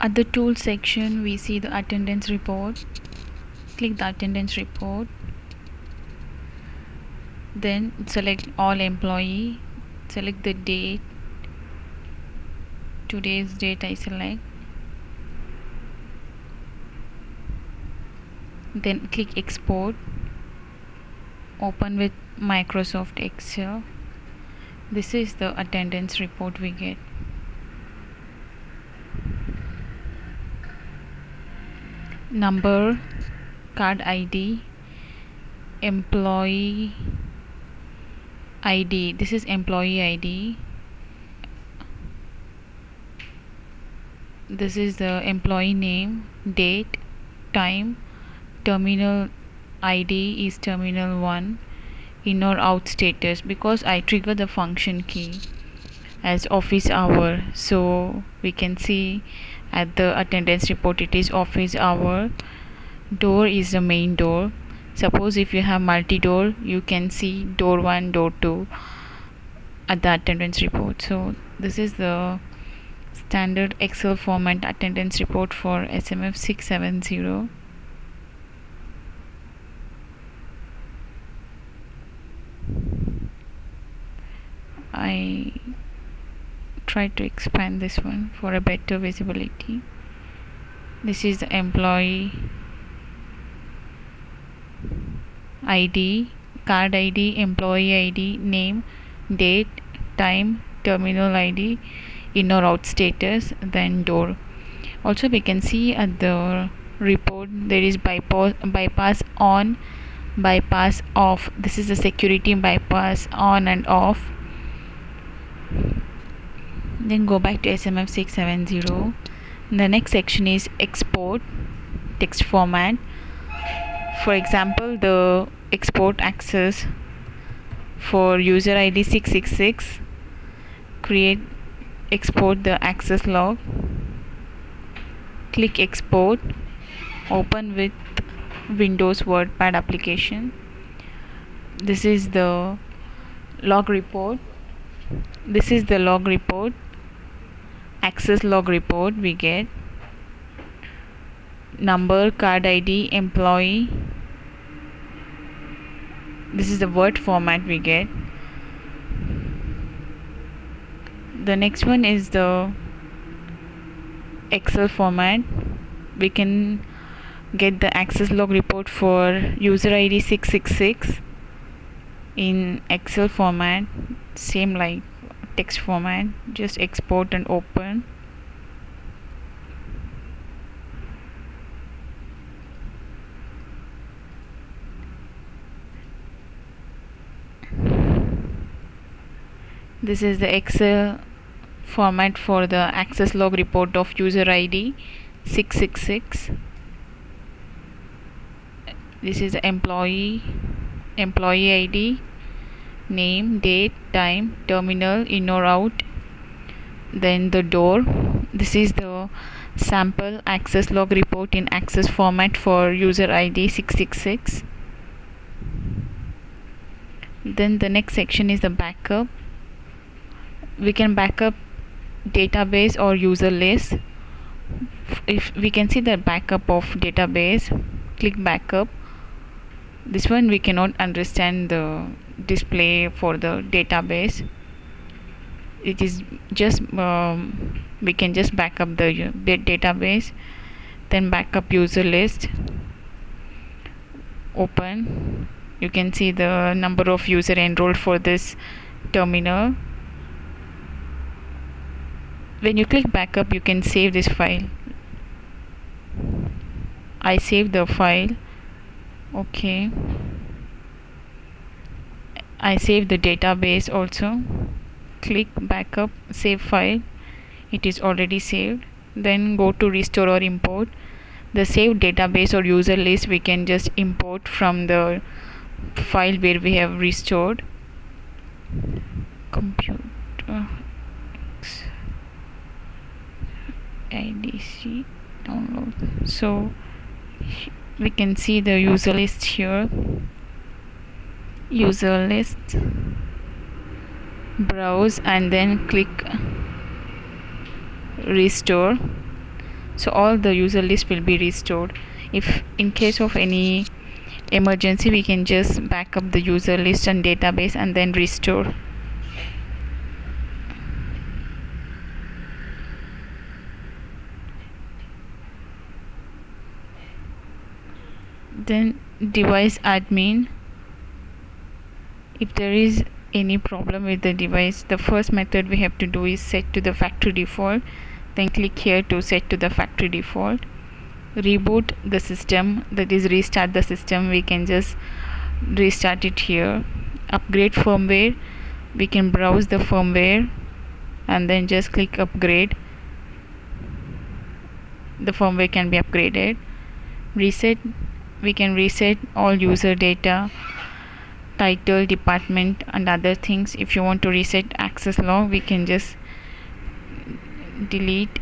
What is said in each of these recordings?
At the tools section, we see the attendance report. Click the attendance report. Then select all employee. Select the date. Today's date I select. Then click export. Open with Microsoft Excel. This is the attendance report we get. Number, card ID, employee ID. This is employee ID. This is the employee name, date, time, terminal ID is terminal 1, in or out status, because I trigger the function key as office hour, so we can see at the attendance report it is office hour. Door is the main door. Suppose if you have multi-door, you can see door 1, door 2 at the attendance report. So this is the standard Excel format attendance report for SMF-670. I try to expand this one for a better visibility. This is the employee ID, card ID, employee ID, name, date, time, terminal ID, in or out status, then door. Also we can see at the report there is bypass on, bypass off. This is the security bypass on and off. Then go back to SMF-670. The next section is export text format. For example, the export access for user ID 666, export the access log. Click export. Open with Windows WordPad application. This is the log report. This is the log report, access log report we get. Number, card ID, employee. This is the Word format we get. The next one is the Excel format. We can get the access log report for user ID 666 in Excel format, same like text format. Just export and open. This is the Excel format for the access log report of user ID 666. This is the employee ID, name, date, time, terminal, in or out, then the door. This is the sample access log report in access format for user ID 666. Then the next section is the backup. We can backup database or user list. If we can see the backup of database, click backup. This one we cannot understand the display for the database. It is just we can just backup the database. Then backup user list. Open. You can see the number of user enrolled for this terminal. When you click backup, you can save this file. I save the file. Okay, I save the database also. Click backup, save file. It is already saved. Then go to restore or import. The saved database or user list we can just import from the file where we have restored. Computer IDC download. So we can see the user list here. User list, browse, and then click restore. so all the user list will be restored. If in case of any emergency, we can just back up the user list and database and then restore. Then device admin, if there is any problem with the device, the first method we have to do is set to the factory default. Then click here to set to the factory default. Reboot the system, that is restart the system. We can just restart it here. Upgrade firmware, we can browse the firmware and then just click upgrade. The firmware can be upgraded. Reset, we can reset all user data, title, department and other things. If you want to reset access log, we can just delete.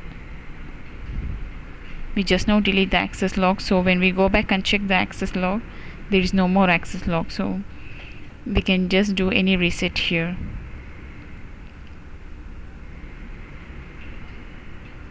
We just now delete the access log, so when we go back and check the access log, there is no more access log, so we can just do any reset here.